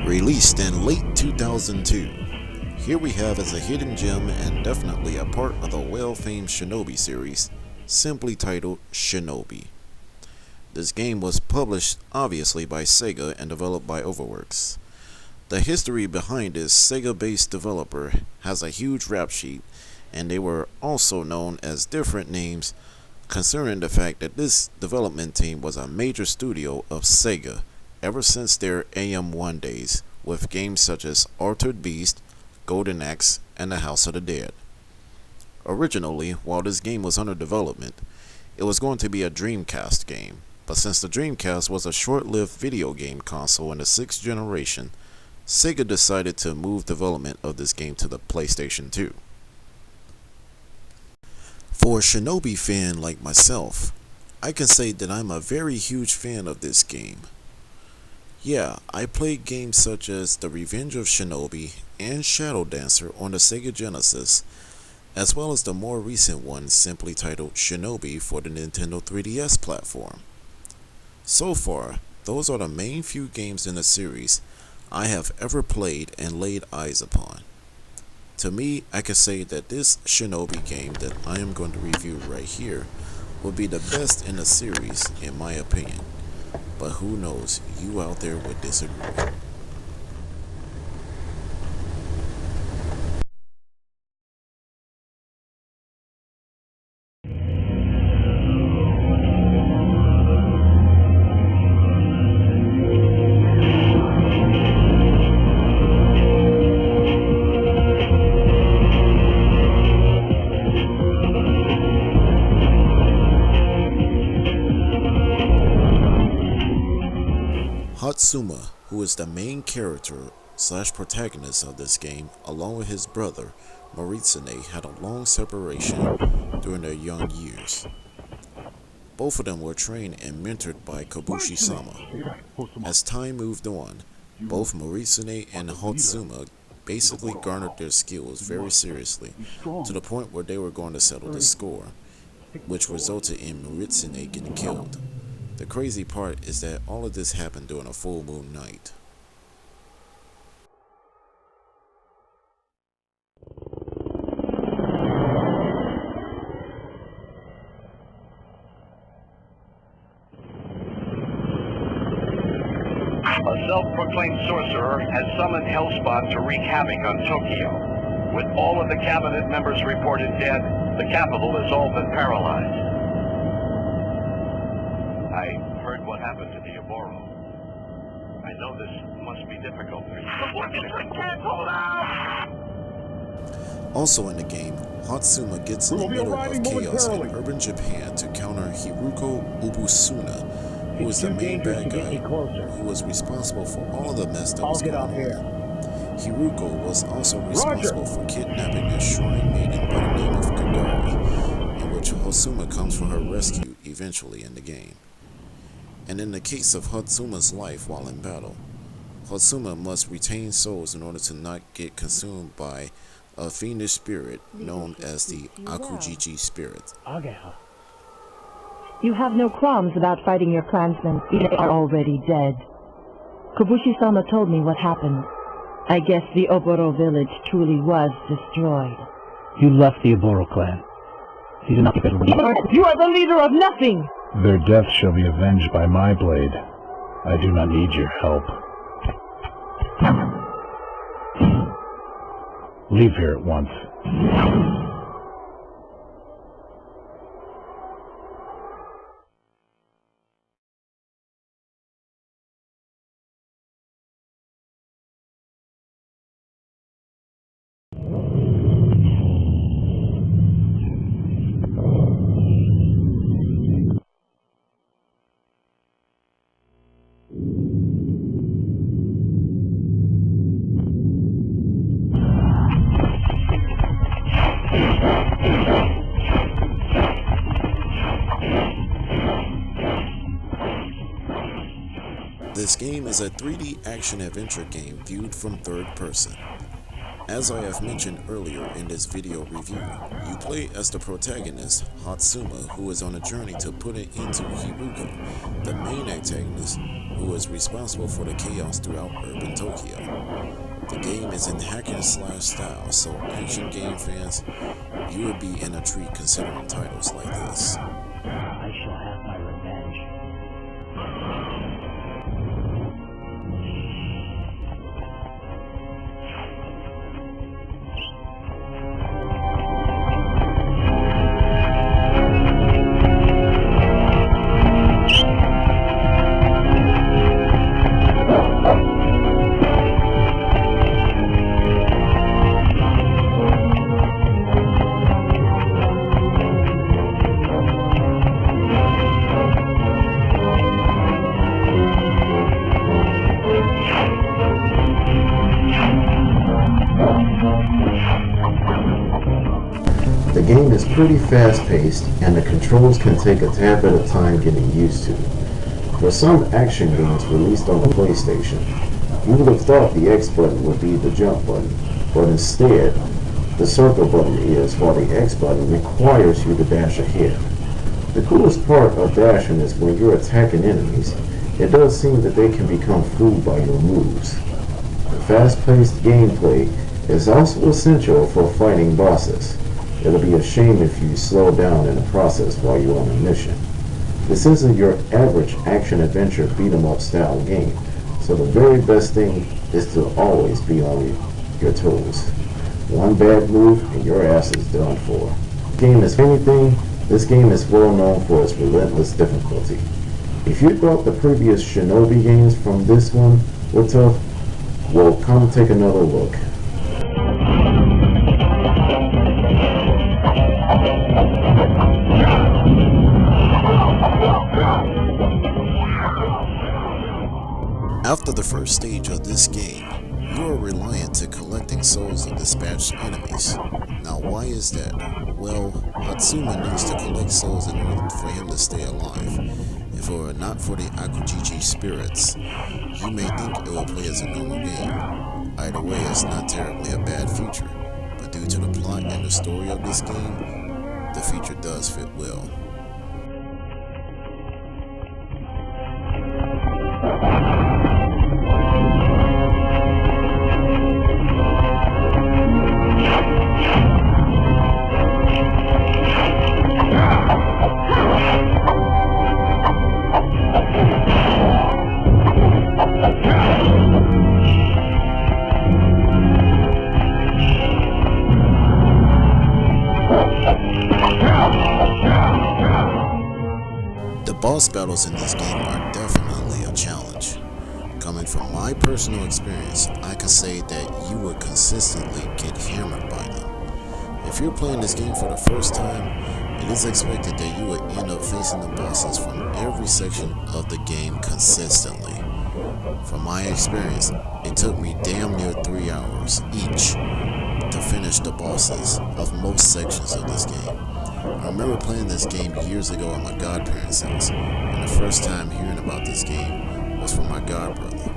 Released in late 2002, here we have as a hidden gem and definitely a part of the well-famed Shinobi series, simply titled Shinobi. This game was published obviously by Sega and developed by Overworks. The history behind this Sega-based developer has a huge rap sheet, and they were also known as different names concerning the fact that this development team was a major studio of Sega ever since their AM1 days, with games such as Altered Beast, Golden Axe, and The House of the Dead. Originally, while this game was under development, it was going to be a Dreamcast game, but since the Dreamcast was a short-lived video game console in the 6th generation, Sega decided to move development of this game to the PlayStation 2. For a Shinobi fan like myself, I can say that I'm a very huge fan of this game. Yeah, I played games such as The Revenge of Shinobi and Shadow Dancer on the Sega Genesis, as well as the more recent one simply titled Shinobi for the Nintendo 3DS platform. So far, those are the main few games in the series I have ever played and laid eyes upon. To me, I can say that this Shinobi game that I am going to review right here will be the best in the series in my opinion. But who knows, you out there would disagree. Hatsuma, who is the main character / protagonist of this game, along with his brother Moritsune, had a long separation during their young years. Both of them were trained and mentored by Kobushi-sama. As time moved on, both Moritsune and Hatsuma basically garnered their skills very seriously, to the point where they were going to settle the score, which resulted in Moritsune getting killed. The crazy part is that all of this happened during a full moon night. A self-proclaimed sorcerer has summoned Hellspawn to wreak havoc on Tokyo. With all of the cabinet members reported dead, the capital has all been paralyzed. I heard what happened to the Oboro. I know this must be difficult for you. The can't hold out! Also in the game, Hatsuma gets in the middle of chaos in urban Japan to counter Hiruko Ubusuna, who is the main bad guy who was responsible for all of the mess that was going on. Hiruko was also responsible for kidnapping a shrine maiden by the name of Kagari, in which Hatsuma comes for her rescue eventually in the game. And in the case of Hatsuma's life while in battle, Hatsuma must retain souls in order to not get consumed by a fiendish spirit known as the Akujiji spirit. You have no qualms about fighting your clansmen. They are already dead. Kobushi-sama told me what happened. I guess the Oboro village truly was destroyed. You left the Oboro clan. You do not get it. You are the leader of nothing! Their death shall be avenged by my blade. I do not need your help. Leave here at once. This game is a 3D action-adventure game viewed from third person. As I have mentioned earlier in this video review, you play as the protagonist, Hatsuma, who is on a journey to put an end to Hiruko, the main antagonist, who is responsible for the chaos throughout urban Tokyo. The game is in hack and slash style, so action game fans, you will be in a treat considering titles like this. I shall have my revenge. The game is pretty fast-paced, and the controls can take a tad bit of time getting used to. For some action games released on the PlayStation, you would have thought the X button would be the jump button, but instead, the circle button is, while the X button requires you to dash ahead. The coolest part of dashing is when you're attacking enemies, it does seem that they can become fooled by your moves. The fast-paced gameplay is also essential for fighting bosses. It'll be a shame if you slow down in the process while you're on a mission. This isn't your average action-adventure beat-em-up style game, so the very best thing is to always be on your toes. One bad move and your ass is done for. This game is well known for its relentless difficulty. If you thought the previous Shinobi games from this one were tough, well, come take another look. After the first stage of this game, you are reliant to collecting souls of dispatched enemies. Now why is that? Well, Hatsuma needs to collect souls in order for him to stay alive. If it were not for the Akujiji spirits, you may think it will play as a normal game. Either way, it's not terribly a bad feature, but due to the plot and the story of this game, the feature does fit well. The boss battles in this game are definitely a challenge. Coming from my personal experience, I can say that you will consistently get hammered by them. If you're playing this game for the first time, it is expected that you will end up facing the bosses from every section of the game consistently. From my experience, it took me damn near 3 hours each to finish the bosses of most sections of this game. I remember playing this game years ago at my godparents' house, and the first time hearing about this game was from my godbrother.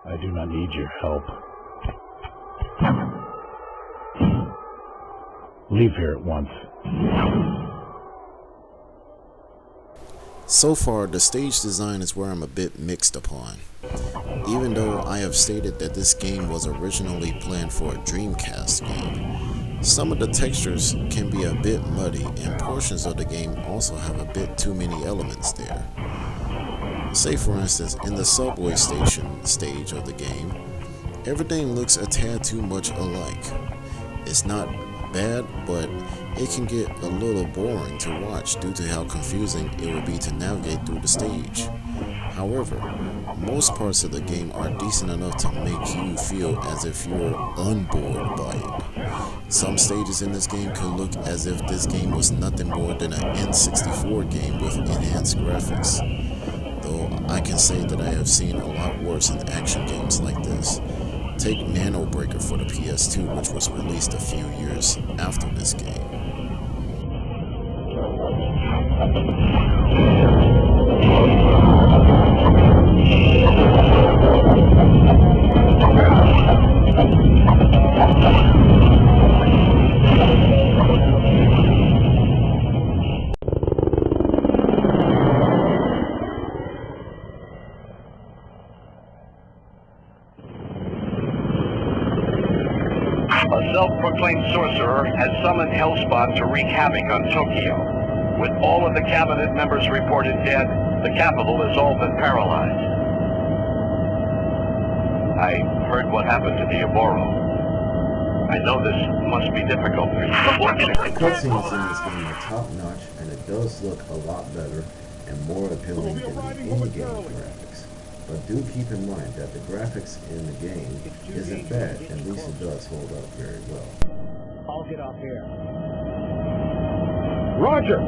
I do not need your help. Leave here at once. So far, the stage design is where I'm a bit mixed upon. Even though I have stated that this game was originally planned for a Dreamcast game, some of the textures can be a bit muddy and portions of the game also have a bit too many elements there. Say for instance, in the subway station stage of the game, everything looks a tad too much alike. It's not bad, but it can get a little boring to watch due to how confusing it will be to navigate through the stage. However, most parts of the game are decent enough to make you feel as if you're unbored by it. Some stages in this game could look as if this game was nothing more than an N64 game with enhanced graphics. Though I can say that I have seen a lot worse in action games like this. Take Nano Breaker for the PS2, which was released a few years after this game. A self-proclaimed sorcerer has summoned Hellspawn to wreak havoc on Tokyo. With all of the cabinet members reported dead, the capital has all been paralyzed. I heard what happened to the Oboro. I know this must be difficult for you. The cutscenes in this game are top-notch, and it does look a lot better and more appealing than the in-game graphics. But do keep in mind that the graphics in the game isn't bad, at least it does hold up very well. I'll get off here. Roger!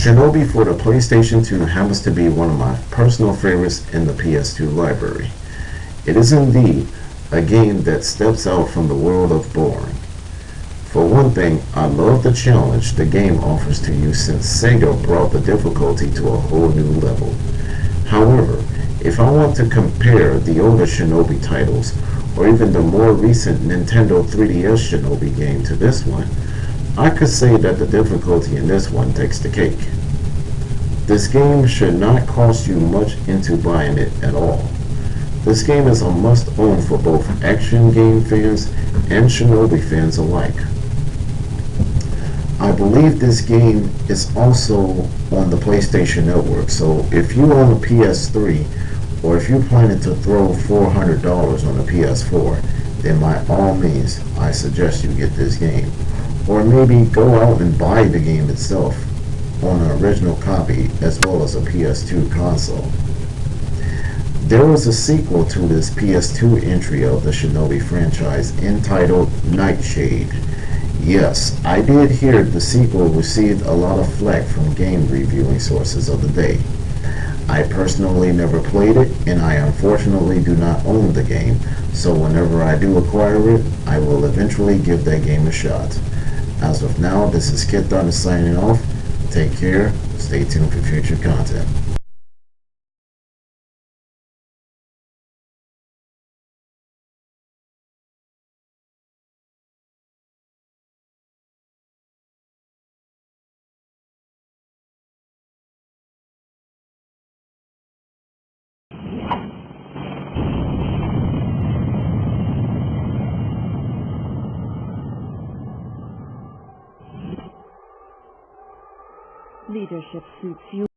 Shinobi for the PlayStation 2 happens to be one of my personal favorites in the PS2 library. It is indeed a game that steps out from the world of boring. For one thing, I love the challenge the game offers to you since Sega brought the difficulty to a whole new level. However, if I want to compare the older Shinobi titles, or even the more recent Nintendo 3DS Shinobi game to this one, I could say that the difficulty in this one takes the cake. This game should not cost you much into buying it at all. This game is a must-own for both action game fans and Shinobi fans alike. I believe this game is also on the PlayStation Network, so if you own a PS3 or if you're planning to throw $400 on a PS4, then by all means I suggest you get this game. Or maybe go out and buy the game itself on an original copy as well as a PS2 console. There was a sequel to this PS2 entry of the Shinobi franchise entitled Nightshade. Yes, I did hear the sequel received a lot of flack from game reviewing sources of the day. I personally never played it, and I unfortunately do not own the game, so whenever I do acquire it, I will eventually give that game a shot. As of now, this is kidThunder signing off. Take care. Stay tuned for future content. Leadership suits you.